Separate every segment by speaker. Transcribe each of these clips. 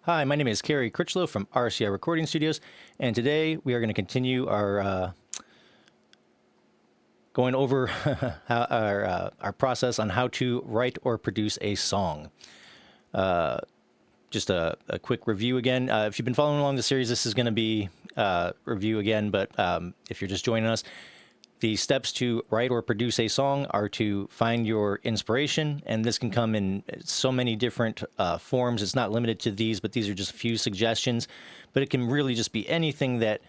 Speaker 1: Hi, my name is Kerry Critchlow from RCI Recording Studios, and today we are going to continue our going over our process on how to write or produce a song. Just a quick review again. If you've been following along the series, this is going to be review again, but if you're just joining us, the steps to write or produce a song are to find your inspiration, and this can come in so many different forms. It's not limited to these, but these are just a few suggestions. But it can really just be anything that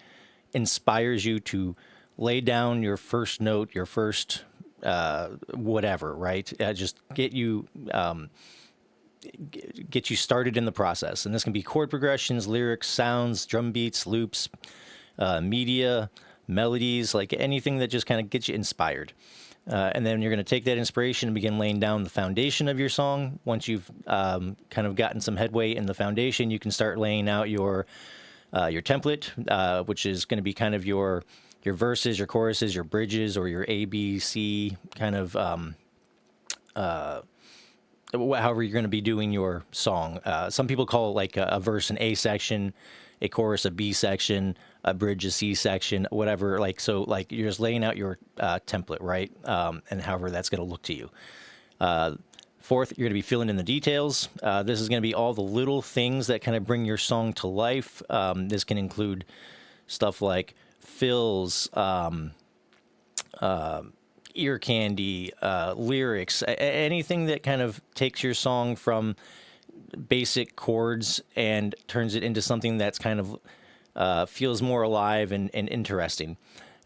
Speaker 1: inspires you to lay down your first note, your first whatever, right? Just get you started in the process. And this can be chord progressions, lyrics, sounds, drum beats, loops, media, melodies, like anything that just kind of gets you inspired. And then you're going to take that inspiration and begin laying down the foundation of your song. Once you've kind of gotten some headway in the foundation, you can start laying out your template, which is going to be kind of your verses, your choruses, your bridges, or your A, B, C kind of however you're going to be doing your song. Some people call it like a verse an A section, a chorus a B section, a bridge a C section, whatever. Like, so like you're just laying out your template, right? And however that's going to look to you. Fourth, you're going to be filling in the details. This is going to be all the little things that kind of bring your song to life. This can include stuff like fills, ear candy, lyrics, anything that kind of takes your song from basic chords and turns it into something that's kind of feels more alive and interesting.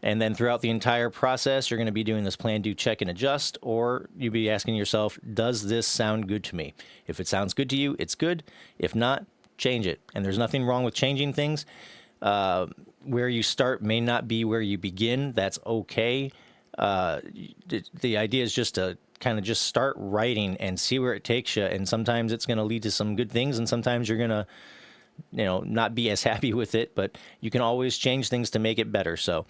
Speaker 1: And then throughout the entire process, you're going to be doing this plan, do, check, and adjust, or you'll be asking yourself, does this sound good to me? If it sounds good to you, it's good. If not, change it. And there's nothing wrong with changing things. Where you start may not be where you begin. That's okay. The idea is just to kind of just start writing and see where it takes you. And sometimes it's going to lead to some good things, and sometimes you're going to, not be as happy with it, but you can always change things to make it better. So,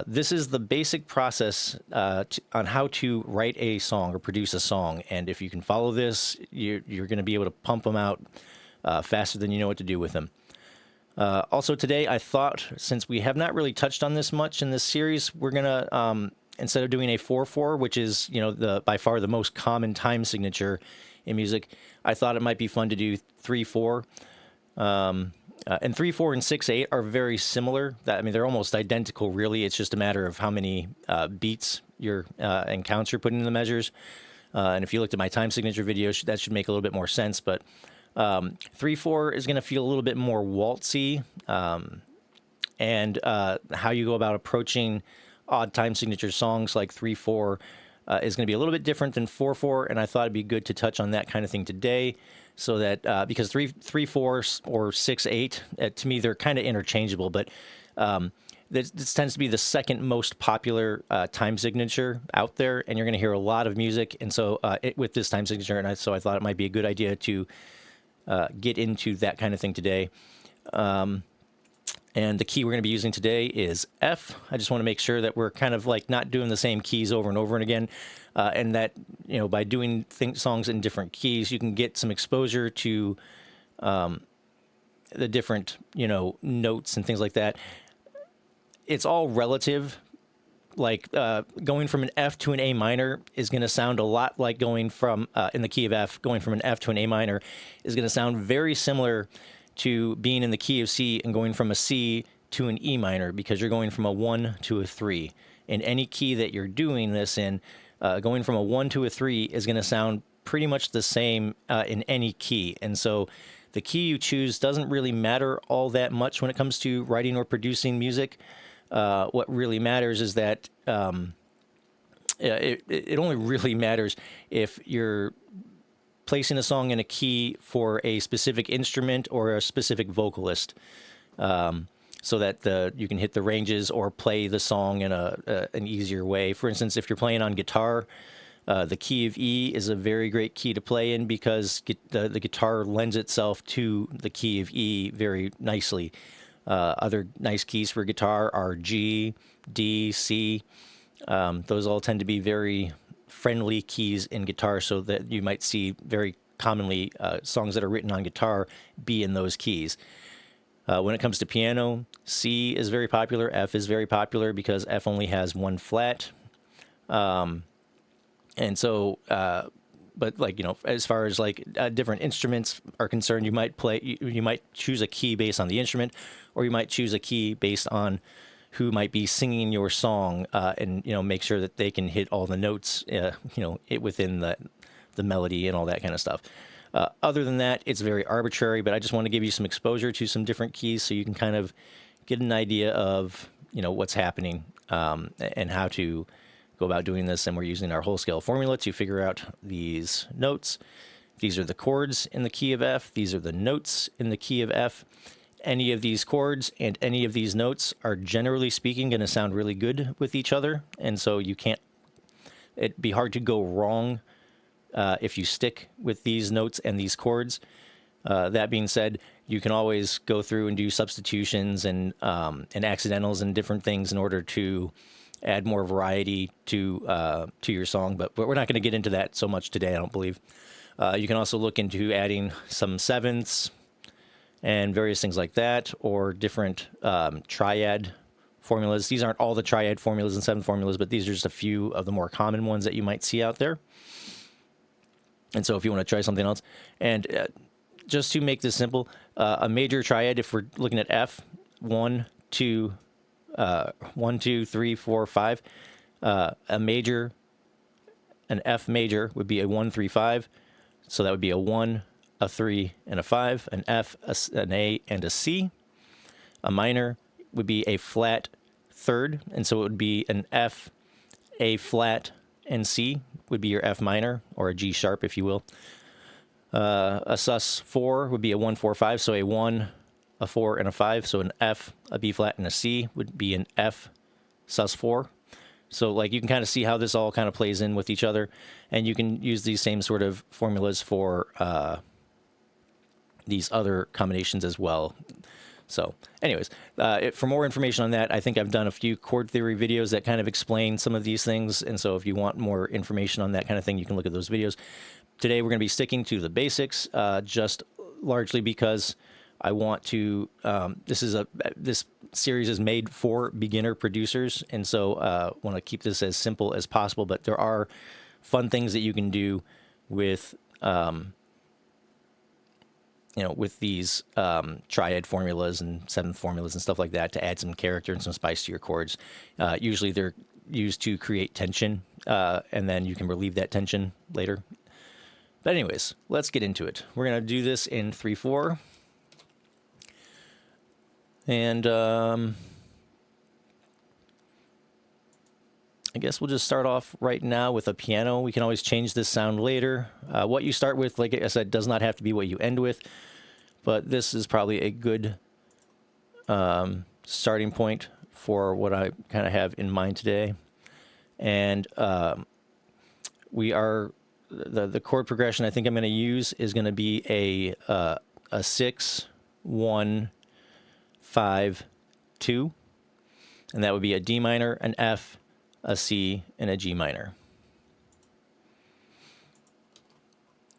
Speaker 1: this is the basic process, on how to write a song or produce a song. And if you can follow this, you're going to be able to pump them out, faster than you know what to do with them. Also today, I thought, since we have not really touched on this much in this series, we're going to, instead of doing a 4/4, which is, by far the most common time signature in music, I thought it might be fun to do 3/4. And 3/4 and 6/8 are very similar. They're almost identical, really. It's just a matter of how many beats and counts you're putting in the measures. And if you looked at my time signature video, that should make a little bit more sense. But 3/4 is going to feel a little bit more waltzy, and how you go about approaching odd time signature songs like 3/4 is going to be a little bit different than 4/4, and I thought it'd be good to touch on that kind of thing today, so that because 3/4 or 6/8, to me they're kind of interchangeable, but this tends to be the second most popular time signature out there, and you're going to hear a lot of music, and so with this time signature, and so I thought it might be a good idea to get into that kind of thing today. And the key we're going to be using today is F. I just want to make sure that we're kind of like not doing the same keys over and over and again. And that, by doing songs in different keys, you can get some exposure to the different, notes and things like that. It's all relative. Like going from an F to an A minor is going to sound a lot like going from, in the key of F, going from an F to an A minor is going to sound very similar to being in the key of C and going from a C to an E minor, because you're going from a 1 to a 3. In any key that you're doing this in, going from a 1 to a 3 is going to sound pretty much the same in any key. And so the key you choose doesn't really matter all that much when it comes to writing or producing music. What really matters is that it only really matters if you're placing a song in a key for a specific instrument or a specific vocalist, so that you can hit the ranges or play the song in an easier way. For instance, if you're playing on guitar, the key of E is a very great key to play in, because the guitar lends itself to the key of E very nicely. Other nice keys for guitar are G, D, C. Those all tend to be very friendly keys in guitar, so that you might see very commonly songs that are written on guitar be in those keys. When it comes to piano, C is very popular. F is very popular because F only has one flat. And so, but like, as far as like different instruments are concerned, you might you might choose a key based on the instrument, or you might choose a key based on who might be singing your song, and, make sure that they can hit all the notes, within the melody and all that kind of stuff. Other than that, it's very arbitrary, but I just want to give you some exposure to some different keys so you can kind of get an idea of, what's happening, and how to go about doing this. And we're using our whole scale formula to figure out these notes. These are the chords in the key of F. These are the notes in the key of F. Any of these chords and any of these notes are, generally speaking, going to sound really good with each other. And so it'd be hard to go wrong if you stick with these notes and these chords. That being said, you can always go through and do substitutions and accidentals and different things in order to add more variety to your song. But we're not going to get into that so much today, I don't believe. You can also look into adding some sevenths and various things like that, or different triad formulas. These aren't all the triad formulas and seventh formulas, but these are just a few of the more common ones that you might see out there. And so if you want to try something else, and just to make this simple, a major triad, if we're looking at F, 1, 2, 1, 2, 3, 4, 5, an F major would be a 1, 3, 5. So that would be a 1, a 3, and a 5, an F, an A, and a C. A minor would be a flat third, and so it would be an F, A flat, and C would be your F minor, or a G sharp, if you will. A sus4 would be a 1, 4, 5, so a 1, a 4, and a 5. So an F, a B flat, and a C would be an F sus4. So like you can kind of see how this all kind of plays in with each other, and you can use these same sort of formulas for these other combinations as well. So anyways, for more information on that, I think I've done a few chord theory videos that kind of explain some of these things. And so if you want more information on that kind of thing, you can look at those videos. Today, we're going to be sticking to the basics, just largely because I want to, this series is made for beginner producers. And so want to keep this as simple as possible, but there are fun things that you can do with, with these triad formulas and seventh formulas and stuff like that to add some character and some spice to your chords. Usually they're used to create tension, and then you can relieve that tension later. But anyways, let's get into it. We're going to do this in 3/4. And I guess we'll just start off right now with a piano. We can always change this sound later. What you start with, like I said, does not have to be what you end with. But this is probably a good starting point for what I kind of have in mind today. And we are, the chord progression I think I'm going to use is going to be a 6, 1, 5, 2. And that would be a D minor, an F, a C, and a G minor.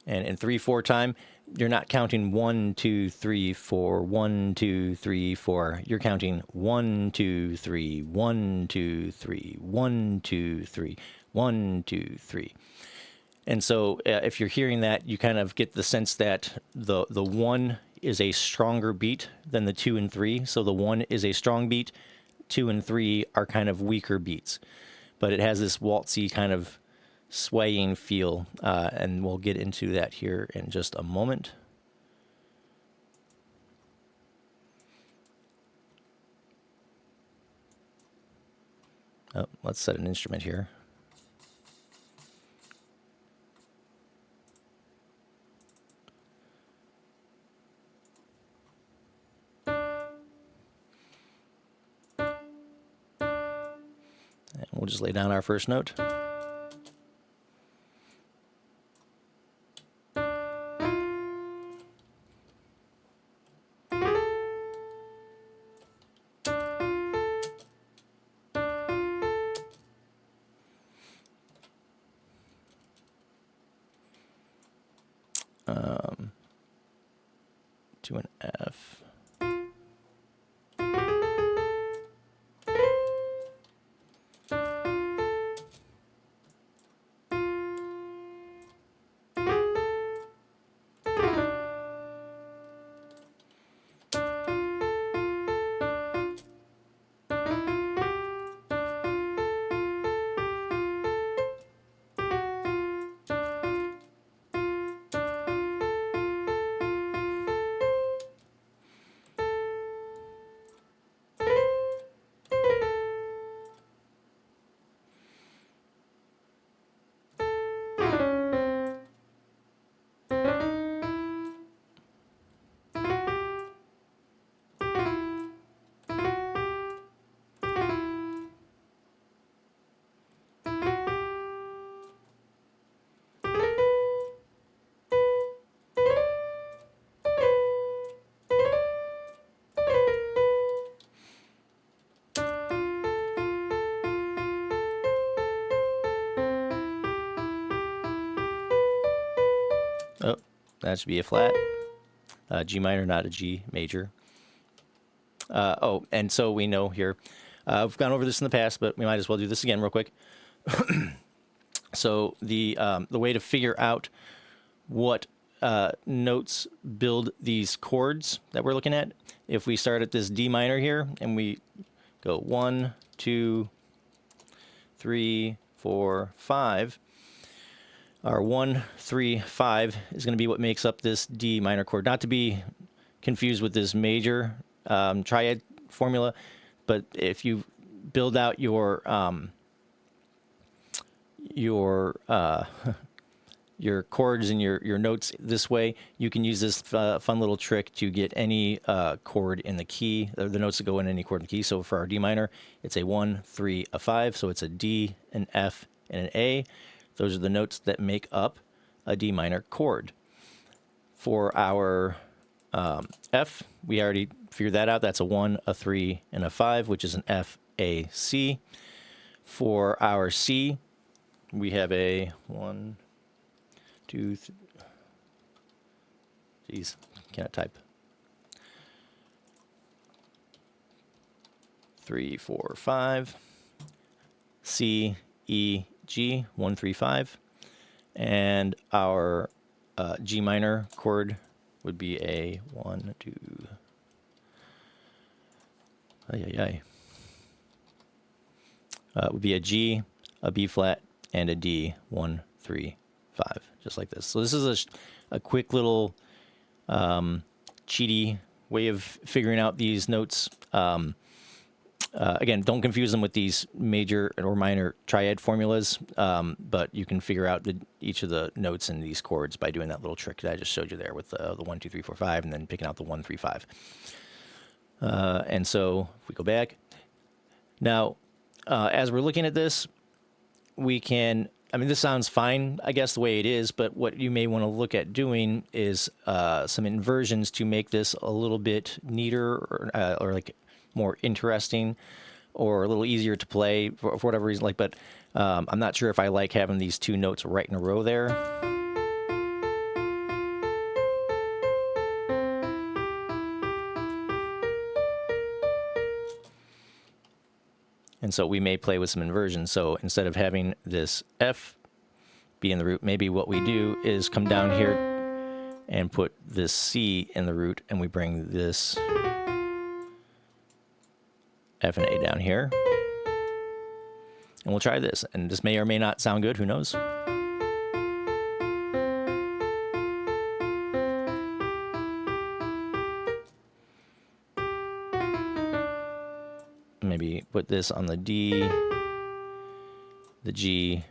Speaker 1: And in 3/4 time, you're not counting 1, 2, 3, 4, 1, 2, 3, 4. You're counting 1, 2, 3, 1, 2, 3, 1, 2, 3, 1, 2, 3. And so if you're hearing that, you kind of get the sense that the 1 is a stronger beat than the 2 and 3. So the 1 is a strong beat, 2 and 3 are kind of weaker beats. But it has this waltzy kind of swaying feel, and we'll get into that here in just a moment. Oh, let's set an instrument here. And we'll just lay down our first note. to an F. Oh, that should be a flat. G minor, not a G major. Oh, and so we know here, I've gone over this in the past, but we might as well do this again real quick. So the way to figure out what notes build these chords that we're looking at, if we start at this D minor here and we go 1, 2, 3, 4, 5. Our 1, 3, 5 is going to be what makes up this D minor chord. Not to be confused with this major triad formula, but if you build out your chords and your notes this way, you can use this fun little trick to get any chord in the key, or the notes that go in any chord in the key. So for our D minor, it's a 1, 3, a 5. So it's a D, an F, and an A. Those are the notes that make up a D minor chord. For our F, we already figured that out. That's a 1, a 3, and a 5, which is an F, A, C. For our C, we have a 1, 2, 3. Geez, cannot type. 3, 4, 5. C, E, G, 1, 3, 5. And our G minor chord would be a 1, 2. Would be a G, a B flat, and a D, 1, 3, 5, just like this. So this is a quick little cheaty way of figuring out these notes. Again, don't confuse them with these major or minor triad formulas, but you can figure out each of the notes in these chords by doing that little trick that I just showed you there with the 1, 2, 3, 4, 5, and then picking out the 1, 3, 5. And so if we go back, now, as we're looking at this, we can, I mean, this sounds fine, I guess, the way it is, but what you may want to look at doing is some inversions to make this a little bit neater or like more interesting or a little easier to play for whatever reason. Like, but I'm not sure if I like having these two notes right in a row there. And so we may play with some inversions. So instead of having this F be in the root, maybe what we do is come down here and put this C in the root, and we bring this F and A down here. And we'll try this. And this may or may not sound good, who knows? Maybe put this on the D, the G,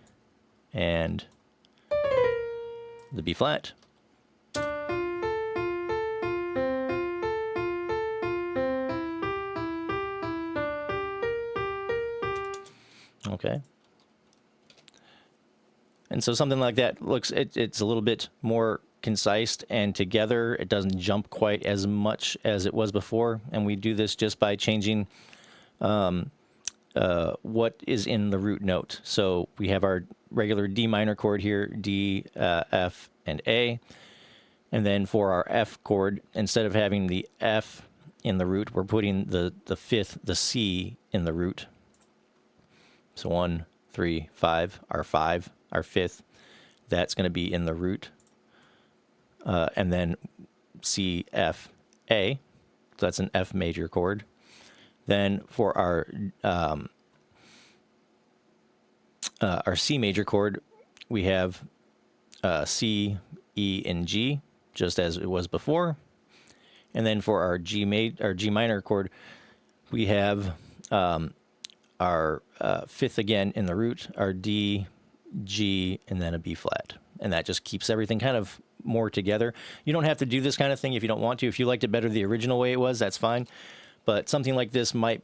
Speaker 1: and the B flat. Okay. And so something like that looks, it's a little bit more concise and together. It doesn't jump quite as much as it was before. And we do this just by changing what is in the root note. So we have our regular D minor chord here, D, F, and A. And then for our F chord, instead of having the F in the root, we're putting the fifth, the C in the root. So 1, 3, 5, our fifth, that's going to be in the root. And then C, F, A, so that's an F major chord. Then for our C major chord, we have C, E, and G, just as it was before. And then for our G minor chord, we have our fifth again in the root, our D, G, and then a B flat. And that just keeps everything kind of more together. You don't have to do this kind of thing if you don't want to. If you liked it better the original way it was, that's fine. But something like this might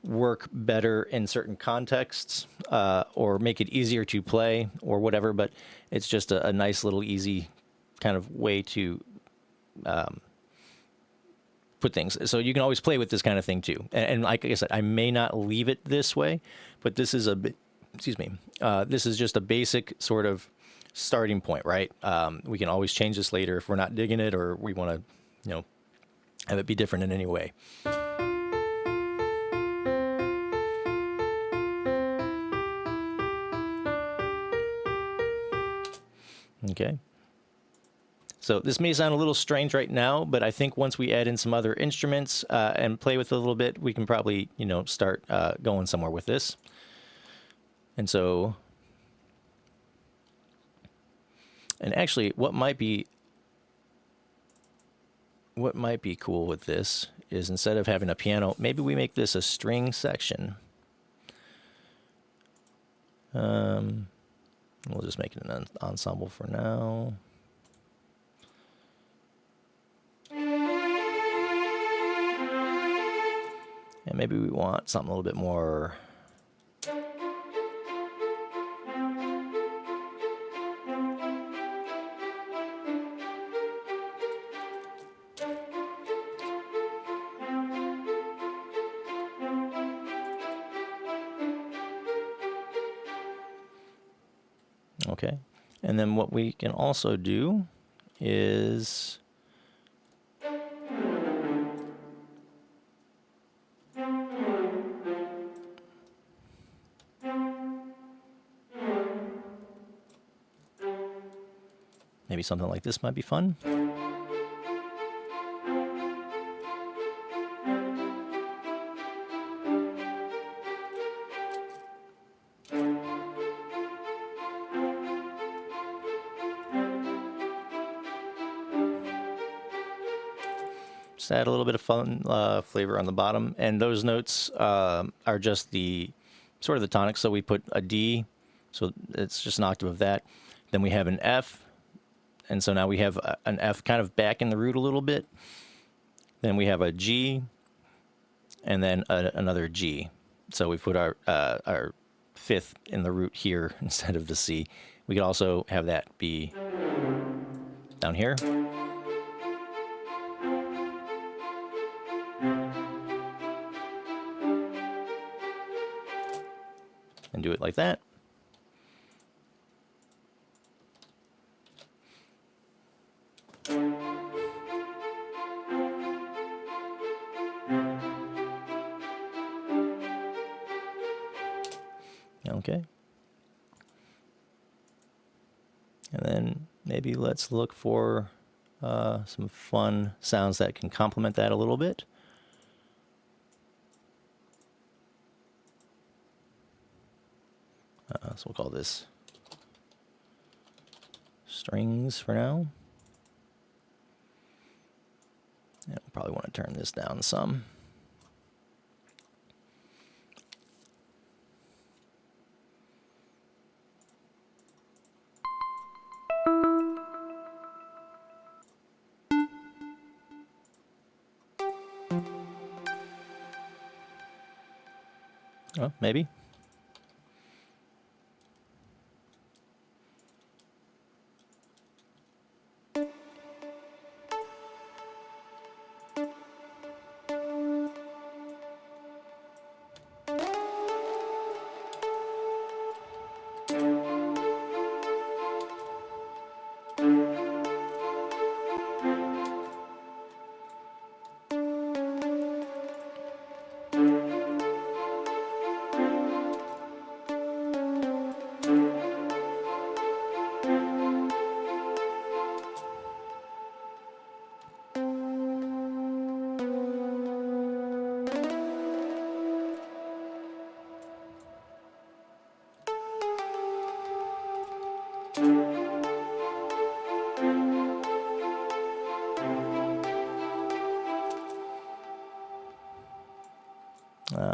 Speaker 1: work better in certain contexts, or make it easier to play or whatever. But it's just a nice little easy kind of way to put things. So you can always play with this kind of thing too. And like I said, I may not leave it this way, but this is this is just a basic sort of starting point, right? We can always change this later if we're not digging it or we want to, have it be different in any way. Okay. So this may sound a little strange right now, but I think once we add in some other instruments and play with it a little bit, we can probably, start going somewhere with this. And so, and actually, what might be cool with this is instead of having a piano, maybe we make this a string section. We'll just make it an ensemble for now. And maybe we want something a little bit more. Okay. And then what we can also do is maybe something like this might be fun. Just add a little bit of fun flavor on the bottom. And those notes are just the sort of the tonic. So we put a D, so it's just an octave of that. Then we have an F, and so now we have an F kind of back in the root a little bit. Then we have a G, and then another G. So we put our fifth in the root here instead of the C. We could also have that be down here. And do it like that. Okay. And then maybe let's look for some fun sounds that can complement that a little bit. So we'll call this strings for now. And we'll probably want to turn this down some. Oh, maybe.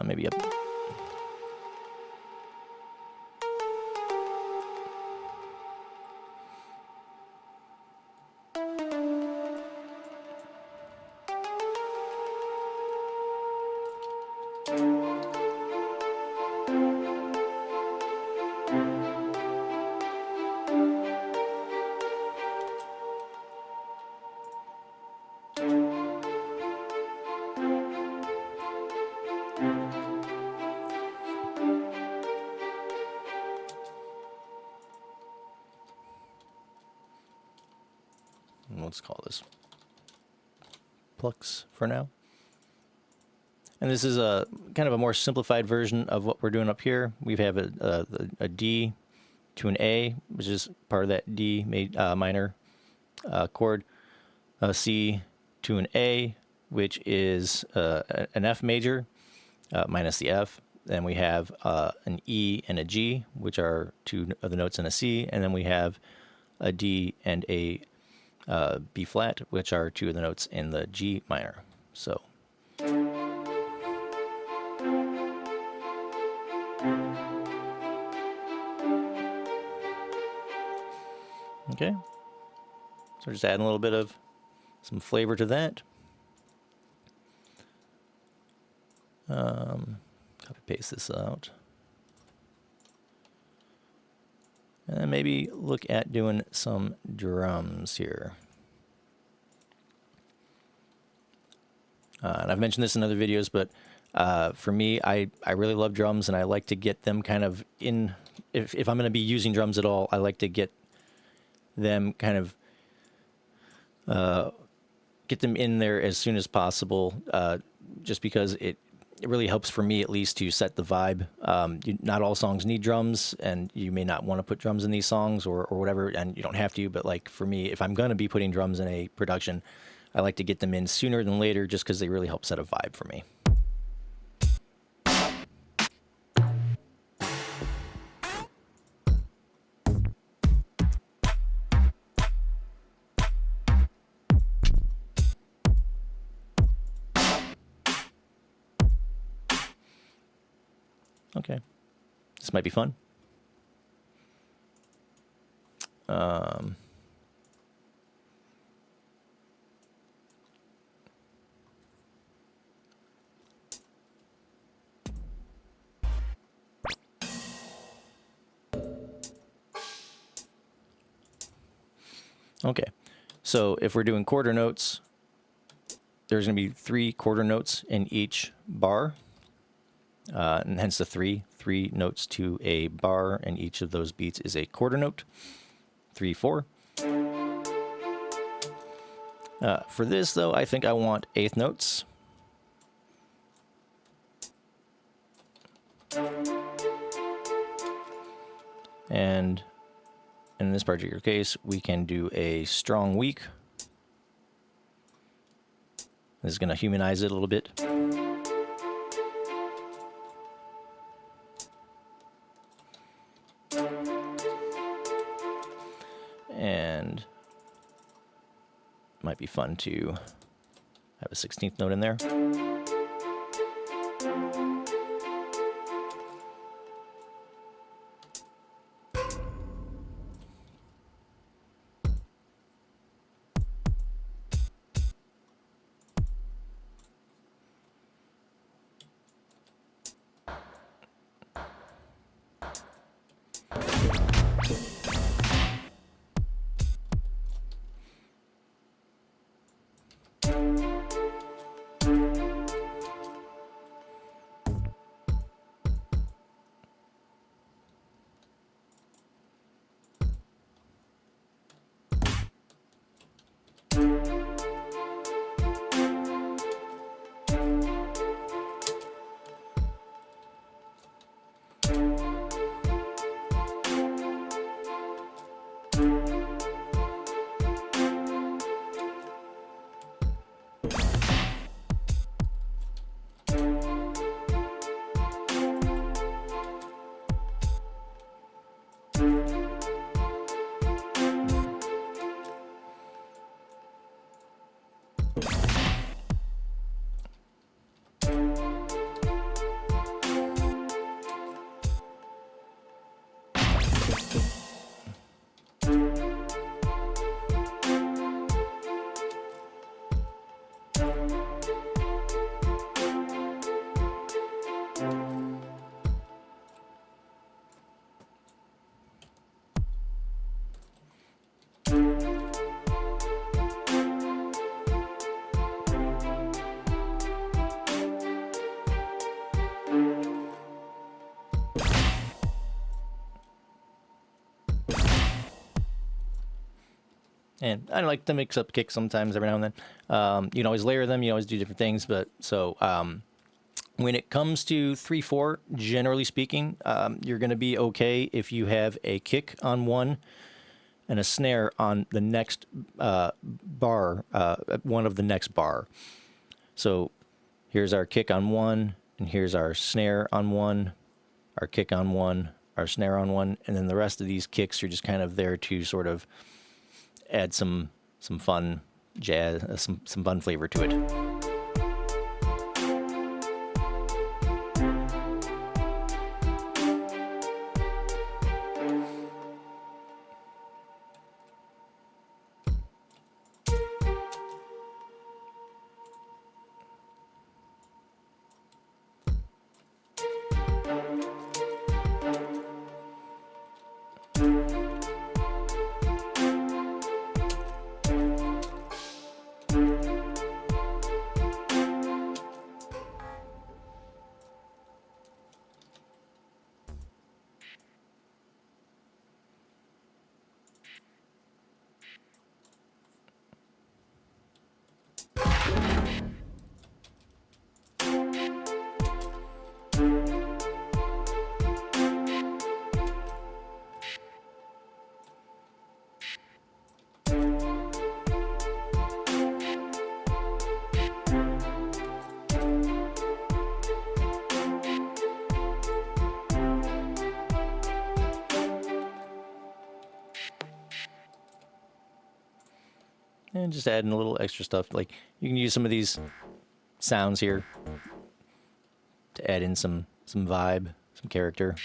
Speaker 1: Maybe up. Let's call this plucks for now. And this is a kind of a more simplified version of what we're doing up here. We have a D to an A, which is part of that D minor chord. A C to an A, which is an F major minus the F. Then we have an E and a G, which are two of the notes in a C. And then we have a D and a B flat, which are two of the notes in the G minor. So. Okay. So we're just adding a little bit of some flavor to that. Copy paste this out. And then maybe look at doing some drums here. And I've mentioned this in other videos, but for me, I really love drums, and I like to get them kind of in. If I'm going to be using drums at all, I like to get them kind of get them in there as soon as possible, just because it really helps for me, at least, to set the vibe. Not all songs need drums, and you may not want to put drums in these songs or whatever, and you don't have to, but like for me, if I'm going to be putting drums in a production, I like to get them in sooner than later, just because they really help set a vibe for me. Okay, this might be fun. Okay, so if we're doing quarter notes, there's going to be 3 quarter notes in each bar, and hence the three notes to a bar, and each of those beats is a quarter note. 3, 4. For this, though, I think I want eighth notes. And in this particular case, we can do a strong weak. This is going to humanize it a little bit. And it might be fun to have a 16th note in there. And I like to mix up kicks sometimes every now and then. You can always layer them. You always do different things. But so when it comes to 3/4, generally speaking, you're going to be okay if you have a kick on one and a snare on the next bar, one of the next bar. So here's our kick on one, and here's our snare on one, our kick on one, our snare on one, and then the rest of these kicks are just kind of there to sort of add some fun jazz, some fun flavor to it. And just adding a little extra stuff. Like you can use some of these sounds here to add in some vibe, some character.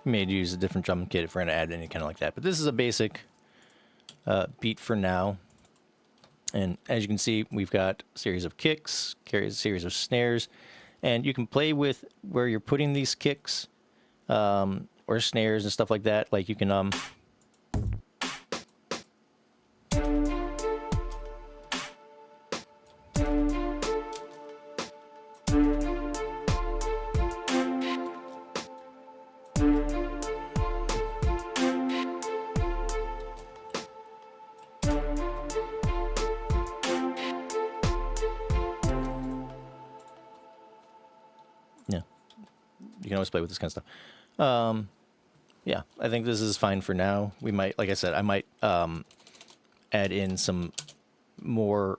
Speaker 1: May use a different drum kit if we're going to add any kind of like that. But this is a basic beat for now. And as you can see, we've got a series of kicks, a series of snares. And you can play with where you're putting these kicks or snares and stuff like that. Like you can... yeah, you can always play with this kind of stuff. Yeah, I think this is fine for now. We might, like I said, I might add in some more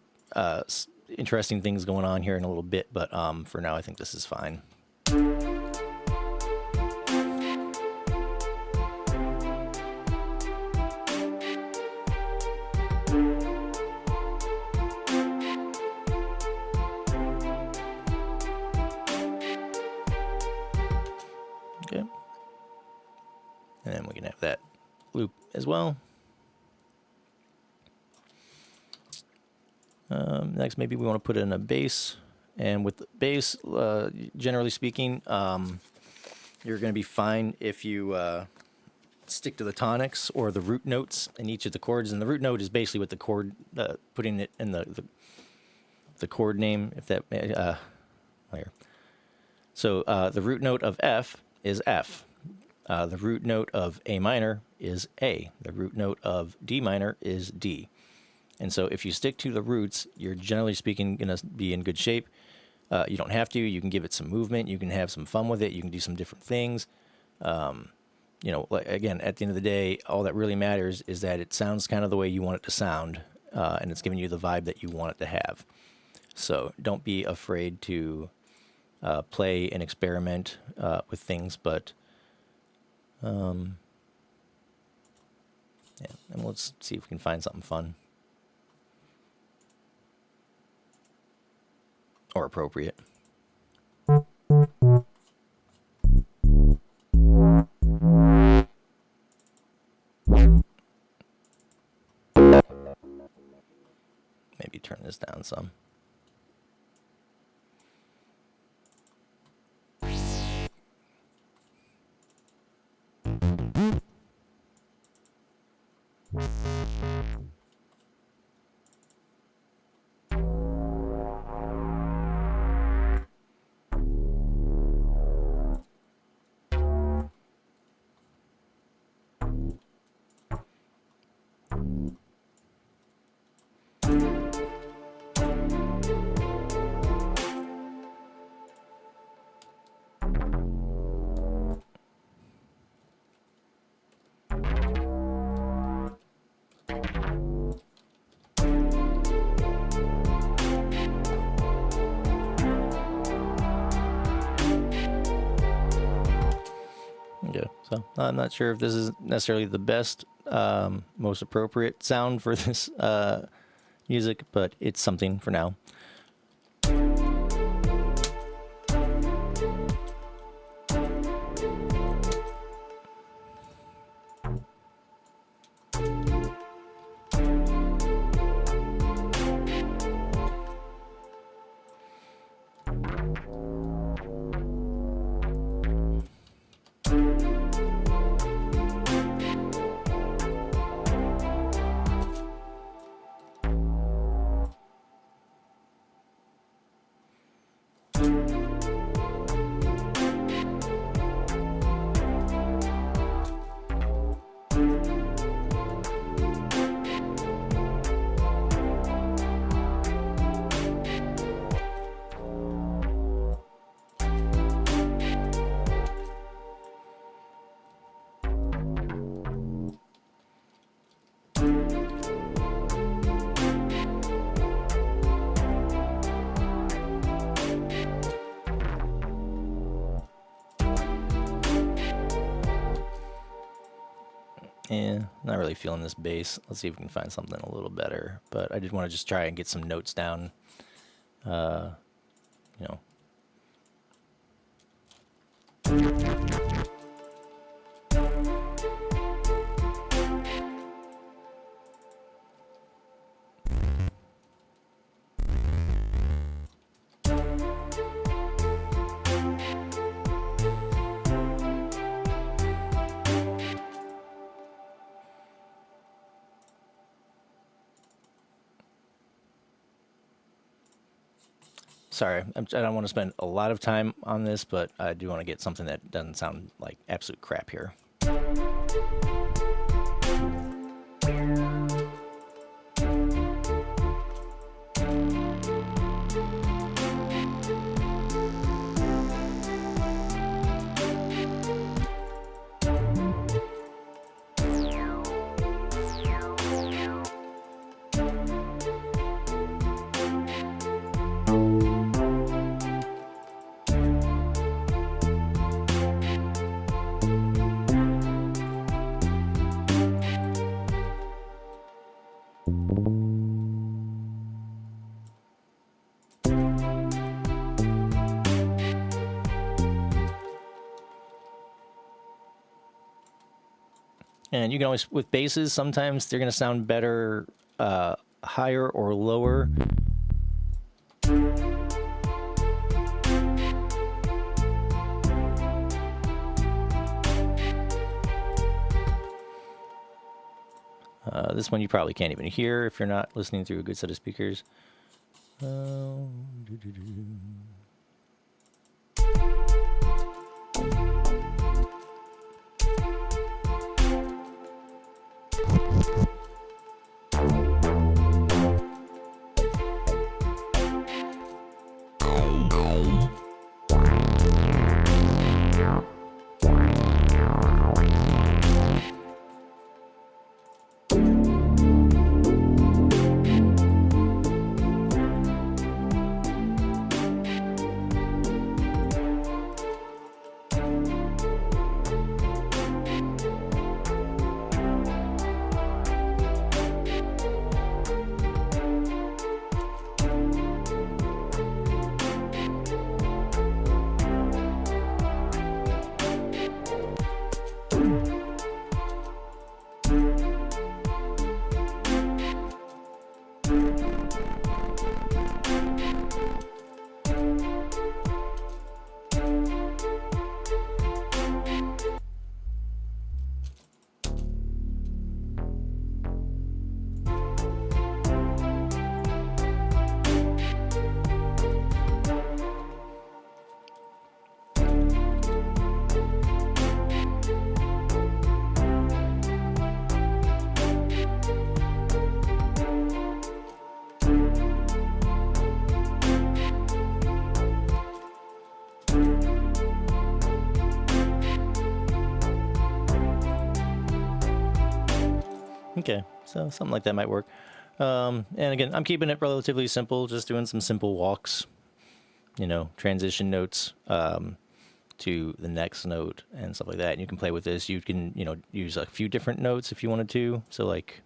Speaker 1: interesting things going on here in a little bit, but for now, I think this is fine. Okay. And then we can have that loop as well. Next, maybe we want to put in a bass. And with the bass, generally speaking, you're going to be fine if you stick to the tonics or the root notes in each of the chords. And the root note is basically what the chord, putting it in the chord name, if that, here. So the root note of F is F. The root note of A minor is A. The root note of D minor is D. And so if you stick to the roots, you're generally speaking going to be in good shape. You don't have to. You can give it some movement. You can have some fun with it. You can do some different things. Again, at the end of the day, all that really matters is that it sounds kind of the way you want it to sound, and it's giving you the vibe that you want it to have. So don't be afraid to play and experiment with things, but and let's see if we can find something fun or appropriate. Maybe turn this down some. Yeah, so I'm not sure if this is necessarily the best, most appropriate sound for this music, but it's something for now. Yeah, not really feeling this bass. Let's see if we can find something a little better. But I did want to just try and get some notes down. You know. Sorry, I don't want to spend a lot of time on this, but I do want to get something that doesn't sound like absolute crap here. And you can always, with basses, sometimes they're going to sound better higher or lower. This one you probably can't even hear if you're not listening through a good set of speakers. Okay, so something like that might work. And again, I'm keeping it relatively simple, just doing some simple walks, transition notes to the next note and stuff like that. And you can play with this. You can, use a few different notes if you wanted to. So like,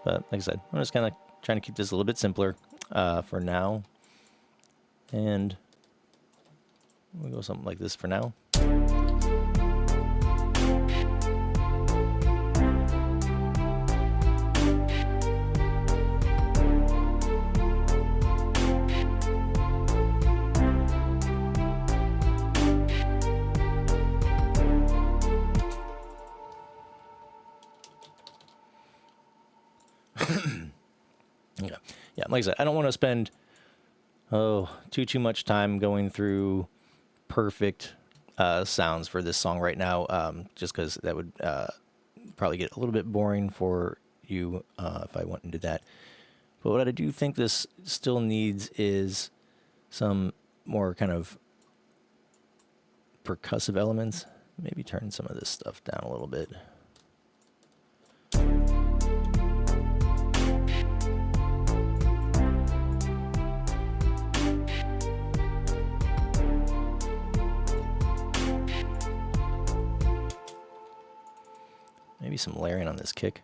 Speaker 1: but like I said, I'm just kind of trying to keep this a little bit simpler for now. And we'll go something like this for now. Yeah, like I said, I don't want to spend too much time going through perfect sounds for this song right now, just because that would probably get a little bit boring for you if I went into that. But what I do think this still needs is some more kind of percussive elements. Maybe turn some of this stuff down a little bit. Maybe some layering on this kick.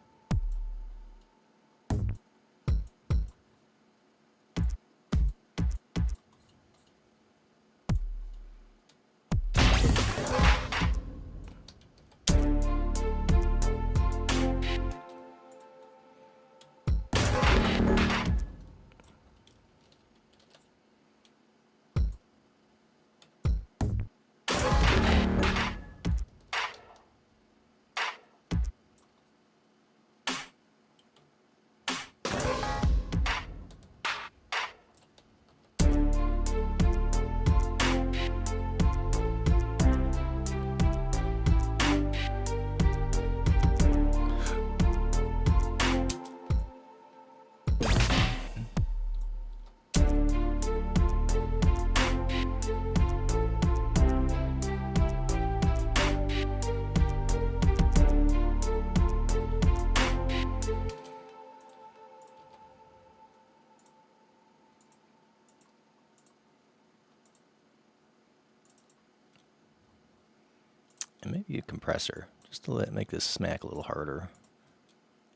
Speaker 1: And maybe a compressor, just to make this smack a little harder.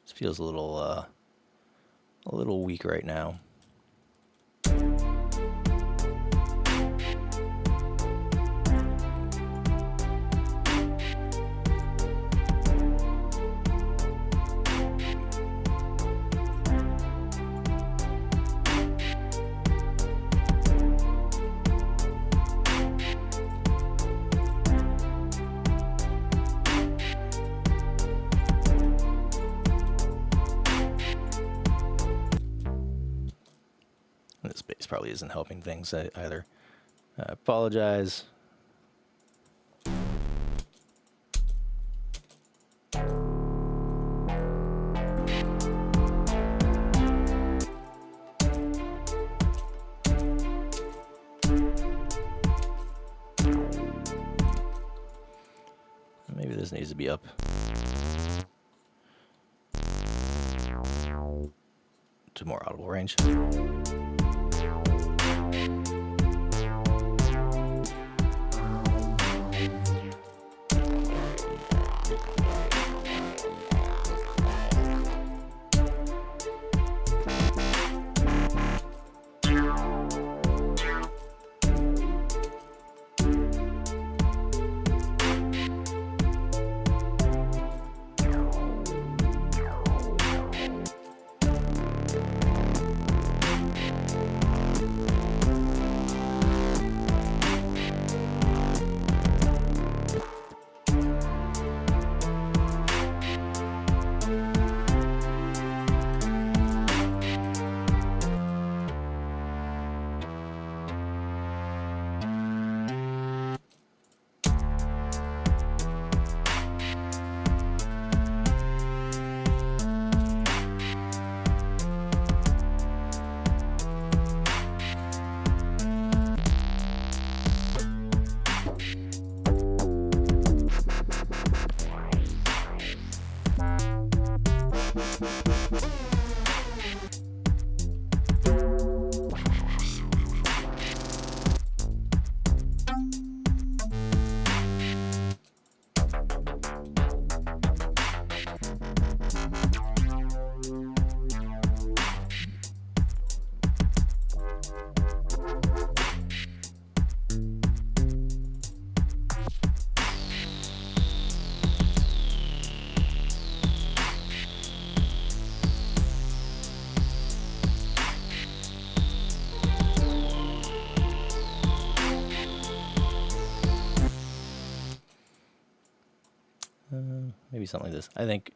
Speaker 1: This feels a little weak right now. This bass probably isn't helping things either. I apologize. Maybe this needs to be up to more audible range. maybe something like this. I think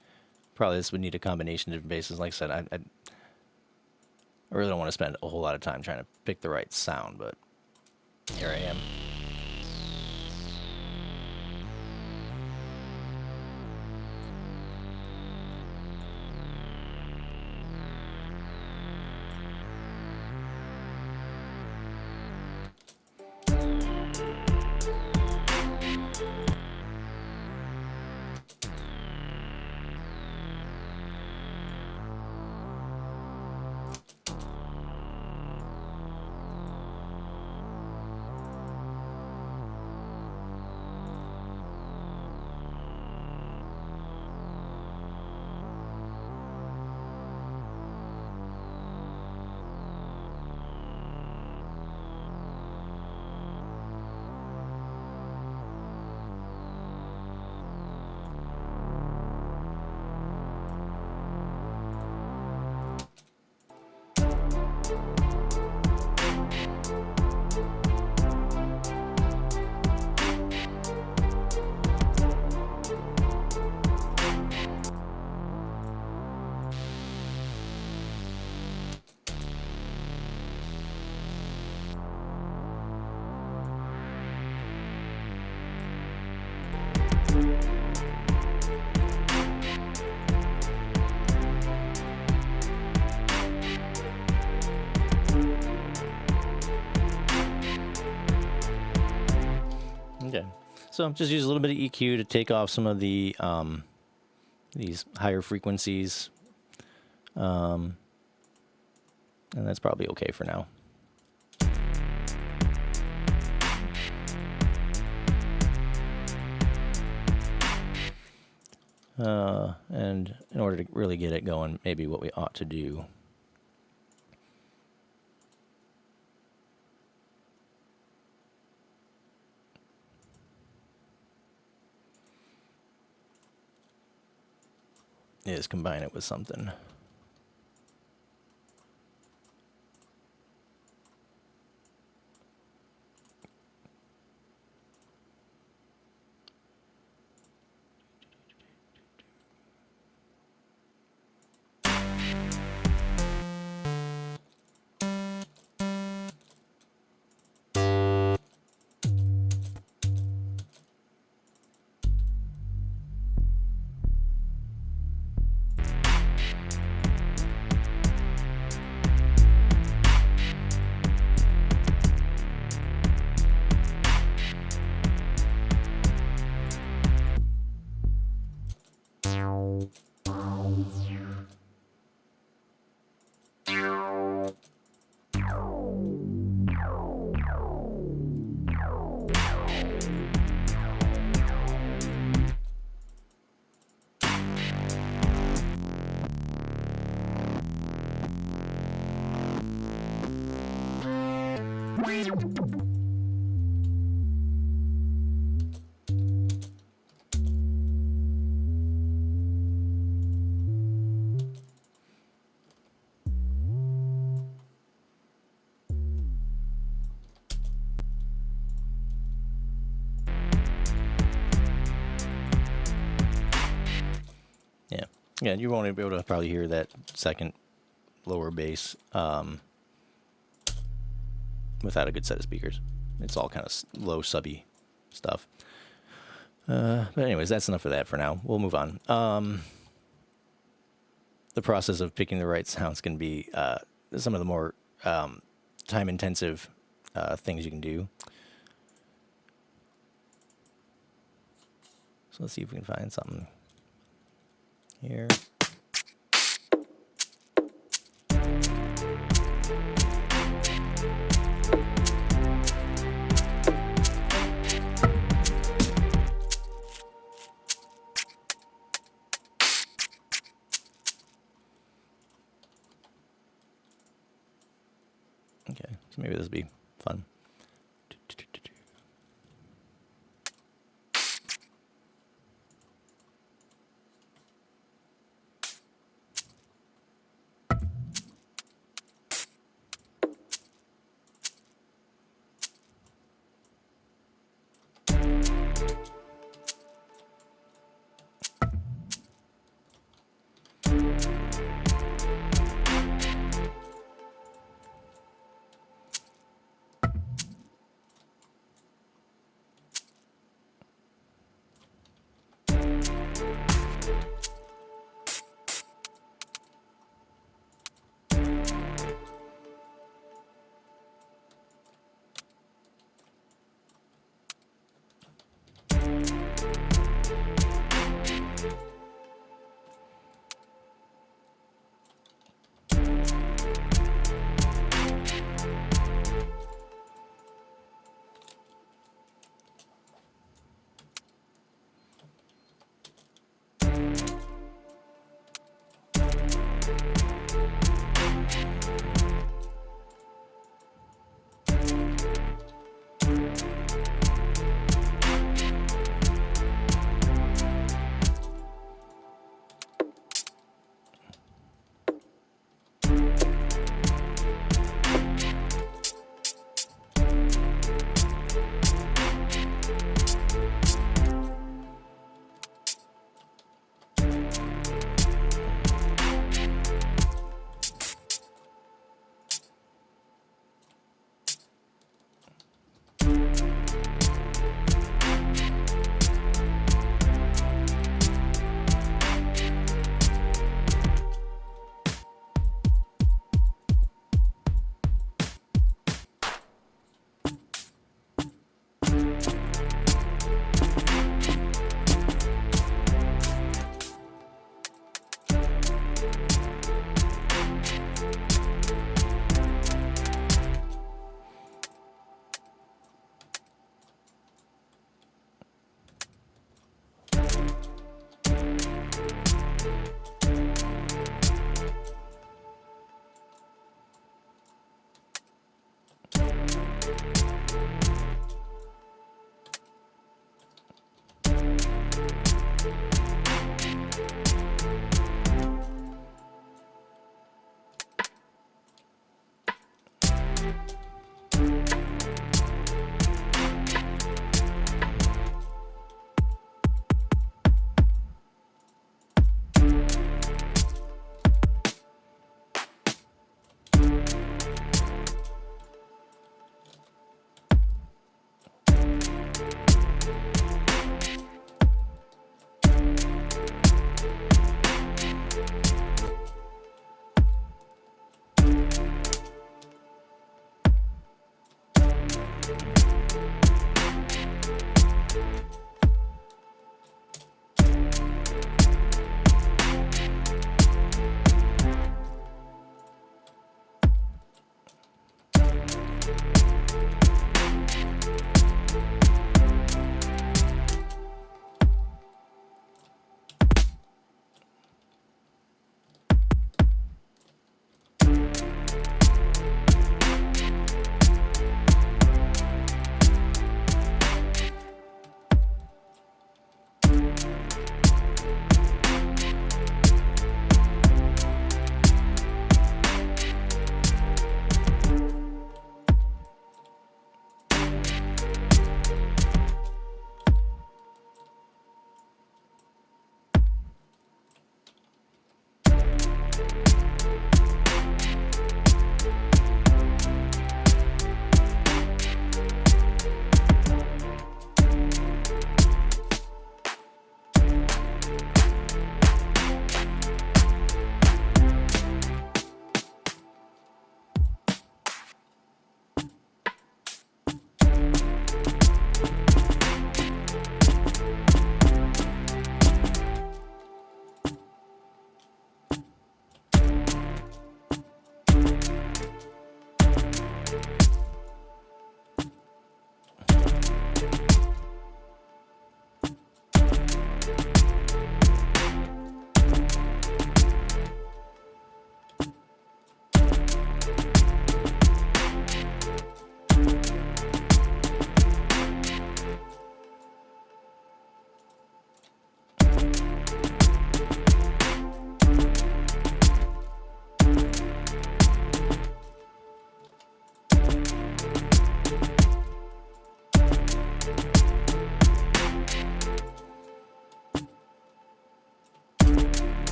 Speaker 1: probably this would need a combination of different basses. Like I said, I really don't want to spend a whole lot of time trying to pick the right sound, but here I am. Okay, so just use a little bit of EQ to take off some of the these higher frequencies, and that's probably okay for now. And in order to really get it going, maybe what we ought to do is combine it with something. Yeah, you won't be able to probably hear that second lower bass without a good set of speakers. It's all kind of low subby stuff. But anyways, that's enough of that for now. We'll move on. The process of picking the right sounds can be some of the more time-intensive things you can do. So let's see if we can find something here. Okay, so maybe this will be fun.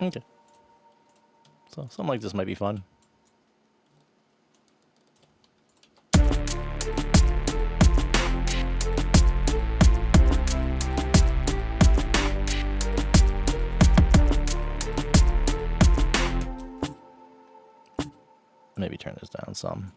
Speaker 1: Okay. So something like this might be fun. Maybe turn this down some.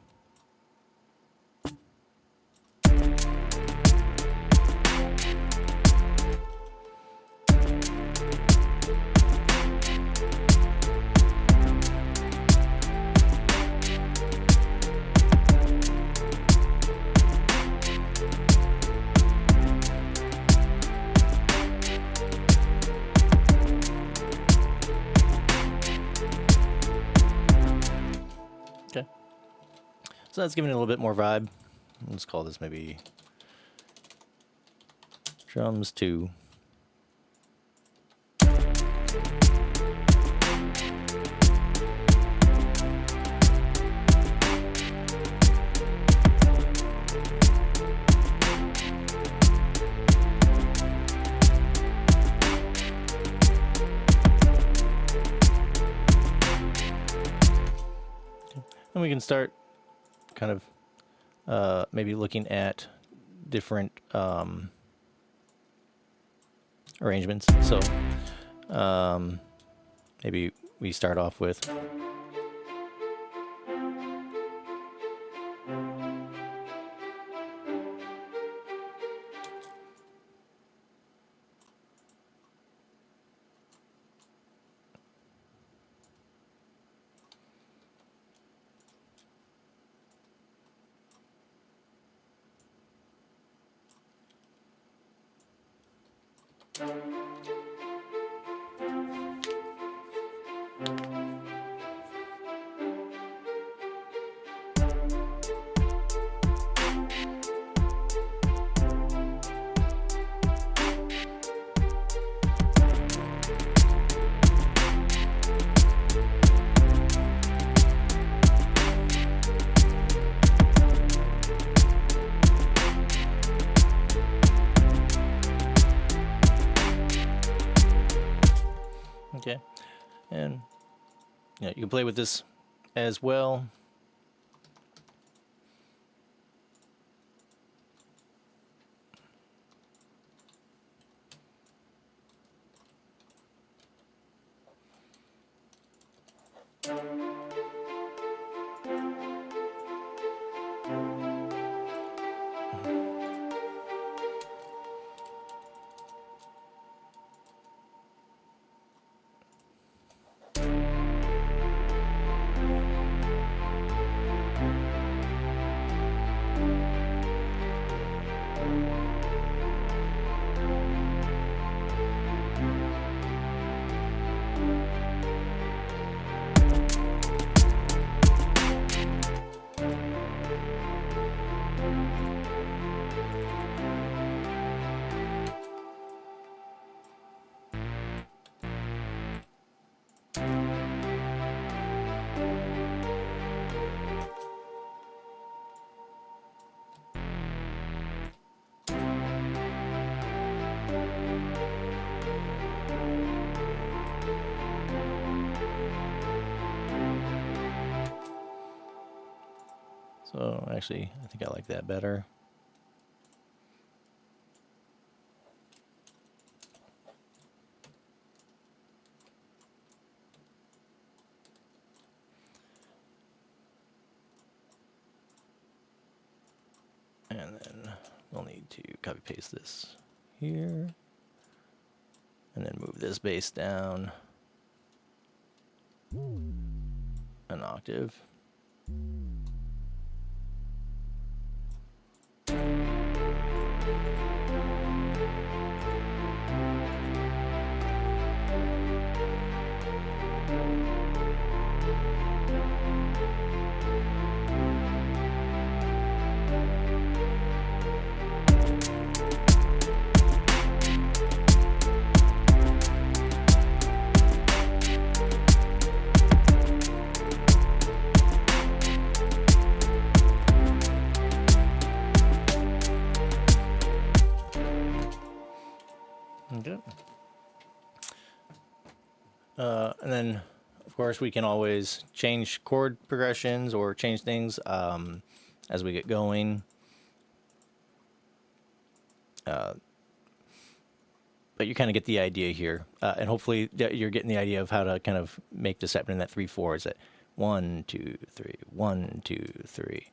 Speaker 1: Okay. So that's giving it a little bit more vibe. Let's call this maybe drums 2. And we can start kind of maybe looking at different arrangements. So maybe we start off with Okay, and you can play with this as well. So actually, I think I like that better. And then we'll need to copy paste this here. And then move this bass down an octave. Okay. And then, of course, we can always change chord progressions or change things as we get going. But you kind of get the idea here. And hopefully you're getting the idea of how to kind of make this happen in that 3/4. Is that 1, 2, 3, 1, 2, 3.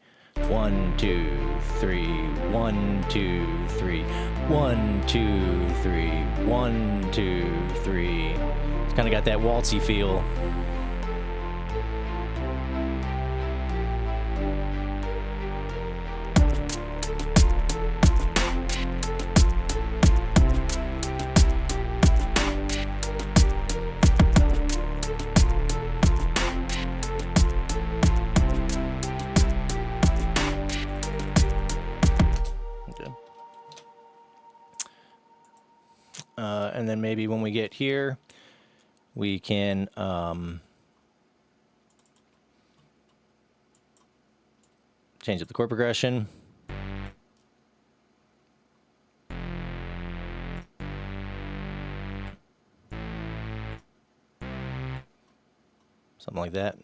Speaker 1: 1, 2, 3, 1, 2, 3, 1, 2, 3, 1, 2, 3. It's kind of got that waltzy feel. And then maybe when we get here, we can change up the chord progression. Something like that.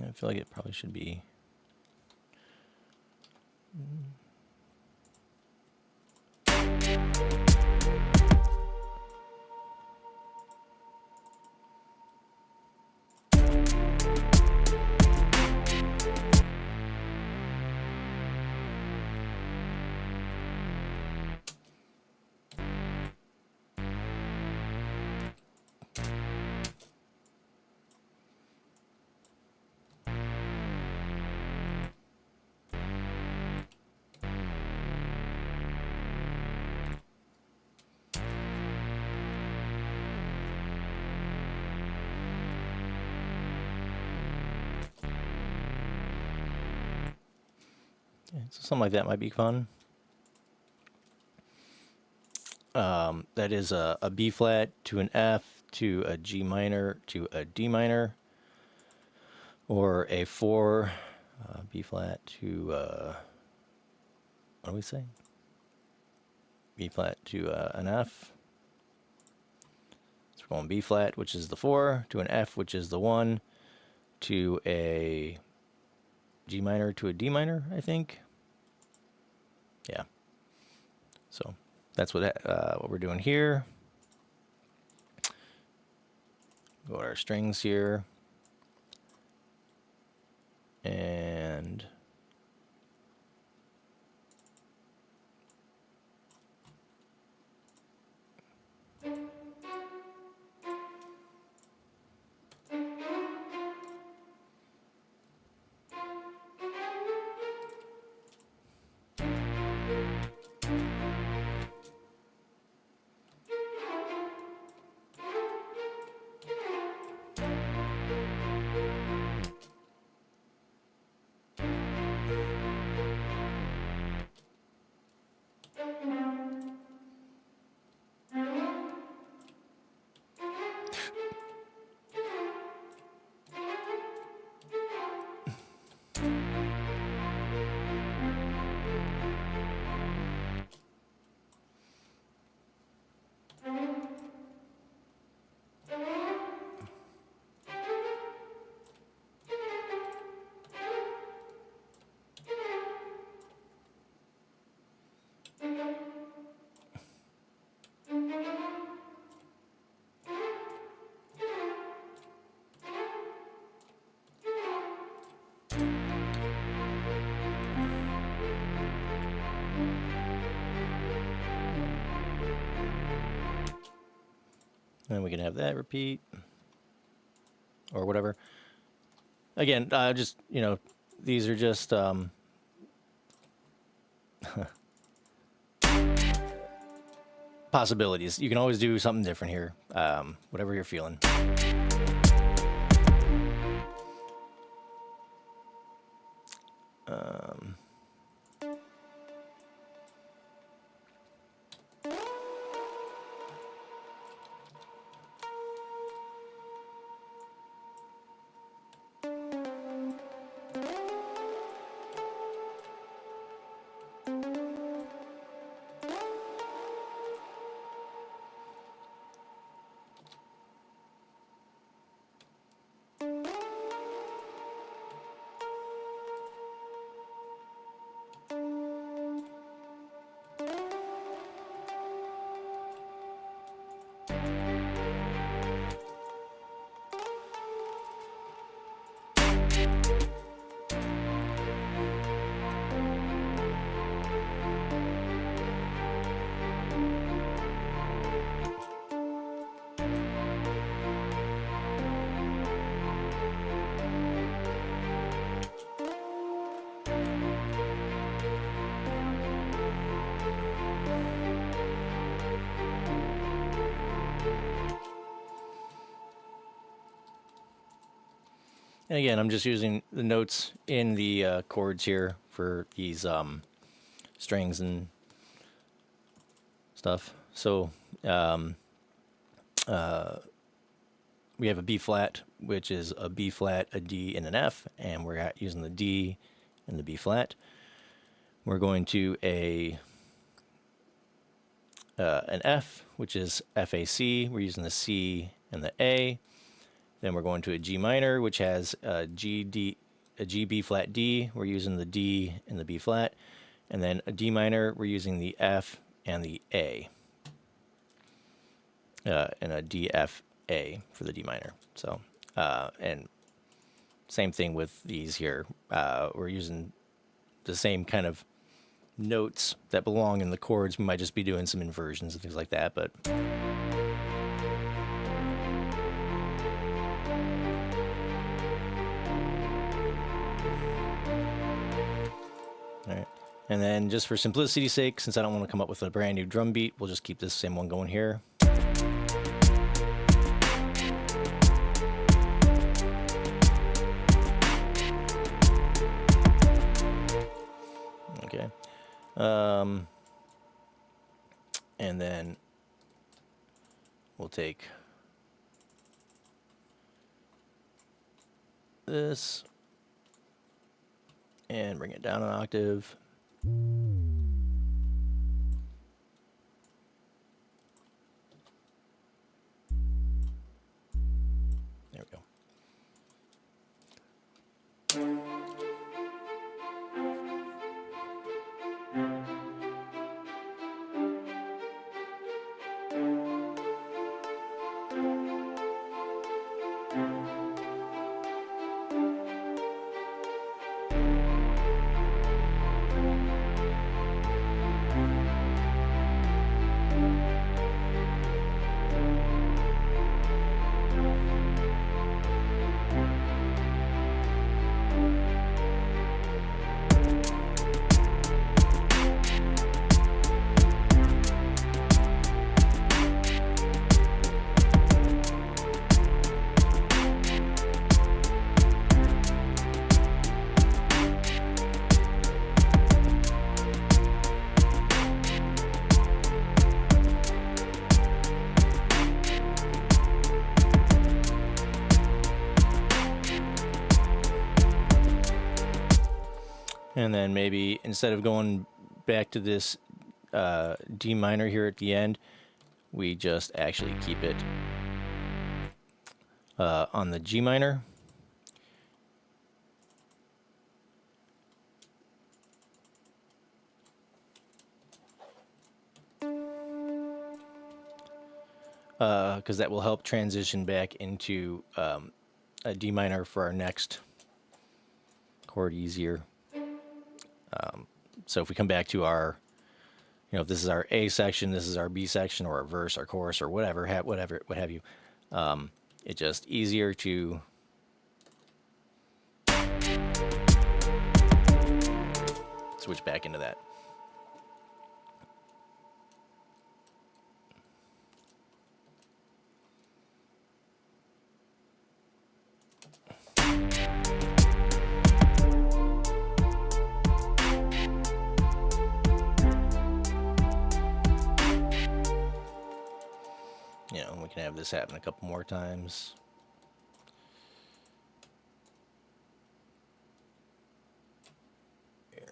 Speaker 1: I feel like it probably should be. So something like that might be fun. That is a B flat to an F to a G minor to a D minor, or a 4 B flat to what do we say? B flat to an F. So we're going B flat, which is the 4, to an F, which is the 1, to a G minor to a D minor, I think. Yeah. So that's what we're doing here. Go to our strings here. And then we can have that repeat or whatever. Again, just, these are just possibilities. You can always do something different here, whatever you're feeling. And again, I'm just using the notes in the chords here for these strings and stuff. So we have a B flat, which is a B flat, a D, and an F, and we're using the D and the B flat. We're going to an F, which is FAC. We're using the C and the A. Then we're going to a G minor, which has a G B flat D. We're using the D and the B flat. And then a D minor, we're using the F and the A. And a D, F, A for the D minor. So, and same thing with these here. We're using the same kind of notes that belong in the chords. We might just be doing some inversions and things like that, but... All right. And then just for simplicity's sake, since I don't want to come up with a brand new drum beat, we'll just keep this same one going here. And then we'll take this and bring it down an octave. There we go. And then maybe instead of going back to this D minor here at the end, we just actually keep it on the G minor. Because that will help transition back into a D minor for our next chord easier. So if we come back to our, if this is our A section, this is our B section, or our verse, our chorus, or whatever, what have you, it's just easier to switch back into that. We can have this happen a couple more times. Here.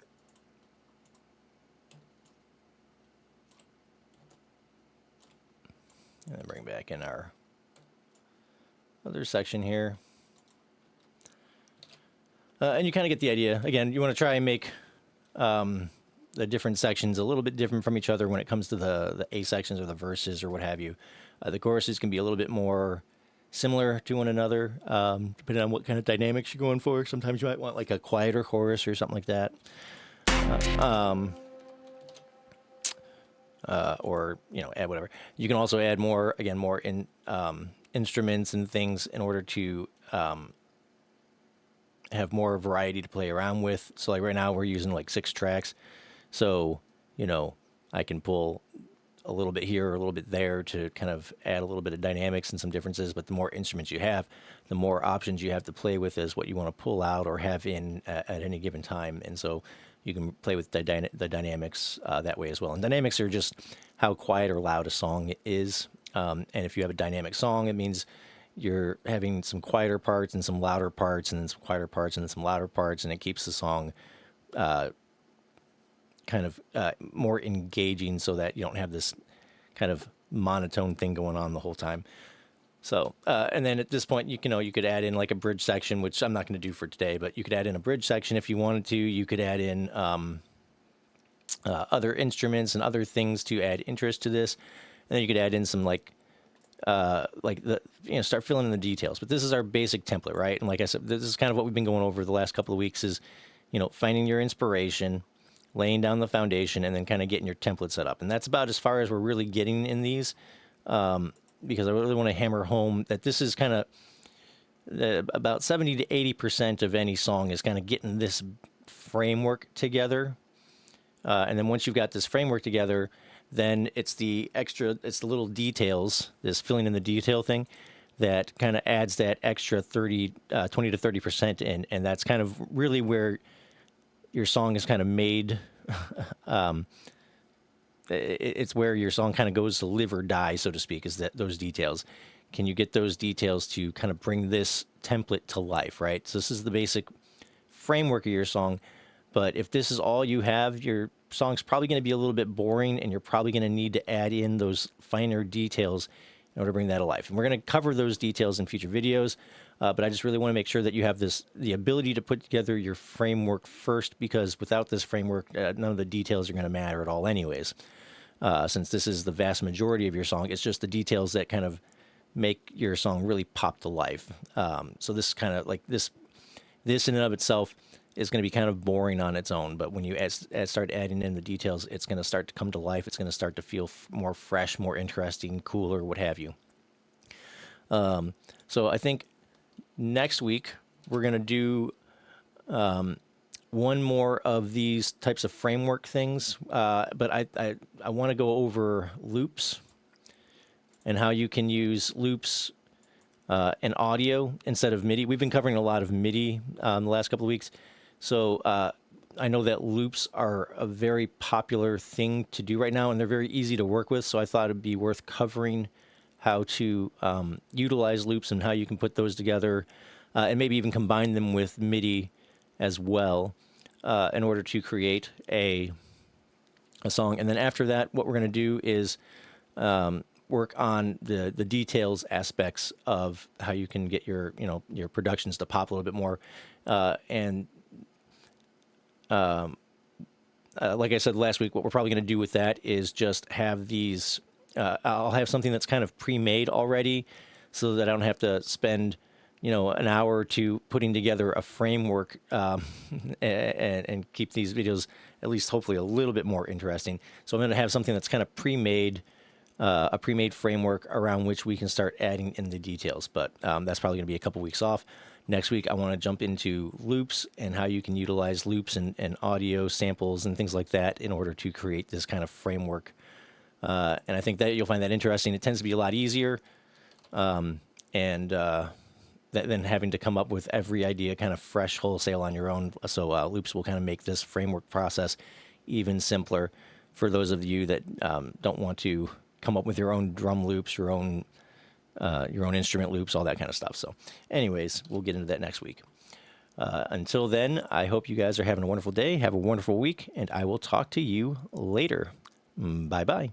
Speaker 1: And then bring back in our other section here. And you kind of get the idea. Again, you want to try and make the different sections a little bit different from each other when it comes to the A sections or the verses or what have you. The choruses can be a little bit more similar to one another, depending on what kind of dynamics you're going for. Sometimes you might want like a quieter chorus or something like that. Or, add whatever. You can also add more instruments and things in order to have more variety to play around with. So like right now we're using like 6 tracks. So, I can pull a little bit here or a little bit there to kind of add a little bit of dynamics and some differences. But the more instruments you have, the more options you have to play with as what you want to pull out or have in at any given time. And so you can play with the dynamics that way as well. And dynamics are just how quiet or loud a song is. And if you have a dynamic song, it means you're having some quieter parts and some louder parts and then some quieter parts and then some louder parts. And it keeps the song kind of more engaging so that you don't have this kind of monotone thing going on the whole time. So, and then at this point, you could add in like a bridge section, which I'm not going to do for today, but you could add in a bridge section if you wanted to. You could add in other instruments and other things to add interest to this. And then you could add in some start filling in the details. But this is our basic template, right? And like I said, this is kind of what we've been going over the last couple of weeks is, finding your inspiration, laying down the foundation, and then kind of getting your template set up. And that's about as far as we're really getting in these, because I really want to hammer home that this is kind of about 70 to 80% of any song is kind of getting this framework together. And then once you've got this framework together, then it's the little details, this filling in the detail thing, that kind of adds that extra 20 to 30% in. And that's kind of really where your song is kind of made It's where your song kind of goes to live or die, so to speak, is that those details. Can you get those details to kind of bring this template to life, right? So this is the basic framework of your song. But if this is all you have, your song's probably going to be a little bit boring, and you're probably going to need to add in those finer details in order to bring that to life. And we're going to cover those details in future videos. But I just really want to make sure that you have the ability to put together your framework first, because without this framework, none of the details are going to matter at all anyways. Since this is the vast majority of your song, it's just the details that kind of make your song really pop to life. So this kind of like this in and of itself is going to be kind of boring on its own, but when you start adding in the details, it's going to start to come to life. It's going to start to feel more fresh, more interesting, cooler, what have you. So I think next week we're going to do one more of these types of framework things, but I want to go over loops and how you can use loops and audio instead of MIDI. We've been covering a lot of MIDI the last couple of weeks. So I know that loops are a very popular thing to do right now, and they're very easy to work with. So I thought it'd be worth covering how to utilize loops and how you can put those together, and maybe even combine them with MIDI as well in order to create a song. And then after that, what we're going to do is work on the details aspects of how you can get your productions to pop a little bit more, and like I said last week, what we're probably going to do with that is just have these. I'll have something that's kind of pre-made already, so that I don't have to spend an hour or two putting together a framework and keep these videos at least hopefully a little bit more interesting. So I'm going to have something that's kind of pre-made. A pre-made framework around which we can start adding in the details. But that's probably going to be a couple weeks off. Next week, I want to jump into loops and how you can utilize loops and audio samples and things like that in order to create this kind of framework. And I think that you'll find that interesting. It tends to be a lot easier than having to come up with every idea kind of fresh wholesale on your own. So loops will kind of make this framework process even simpler for those of you that don't want to come up with your own drum loops, your own instrument loops, all that kind of stuff. So anyways, we'll get into that next week. Until then, I hope you guys are having a wonderful day. Have a wonderful week, and I will talk to you later. Bye-bye.